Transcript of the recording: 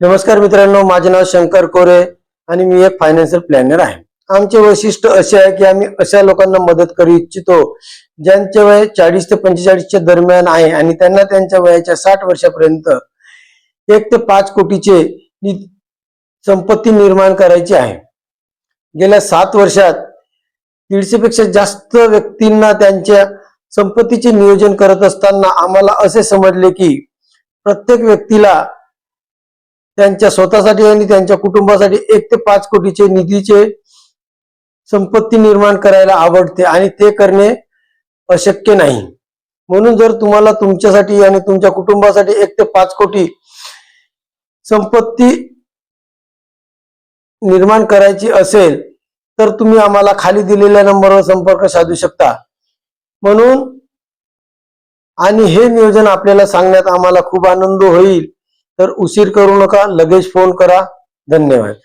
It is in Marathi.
नमस्कार मित्रांनो, माझे नाव शंकर कोरे आणि मी एक फायनान्शियल प्लॅनर आहे। आमचे वैशिष्ट्य असे आहे की आम्ही अशा लोकांना मदत करू इच्छितो ज्यांचे वय 40 ते 45 च्या दरम्यान आहे आणि त्यांना त्यांच्या वयाच्या 60 वर्षापर्यंत 1 ते 5 कोटीचे संपत्ती निर्माण करायची आहे। गेल्या 7 वर्षात 150 पेक्षा जास्त व्यक्तींना त्यांच्या संपत्तीचे नियोजन करत असताना आम्हाला असे समजले की प्रत्येक व्यक्तीला त्यांच्या स्वतःसाठी आणि त्यांच्या कुटुंबासाठी 1 ते 5 कोटीचे निधीचे संपत्ती निर्माण करायला आवडते आणि ते करणे अशक्य नाही। म्हणून जर तुम्हाला तुमच्यासाठी आणि तुमच्या कुटुंबासाठी 1 ते 5 कोटी संपत्ती निर्माण करायची असेल तर तुम्ही आम्हाला खाली दिलेल्या नंबरवर संपर्क साधू शकता। म्हणून आणि हे नियोजन आपल्याला सांगण्यात आम्हाला खूप आनंद होईल। तर उशीर करू नका, लगेच फोन करा। धन्यवाद।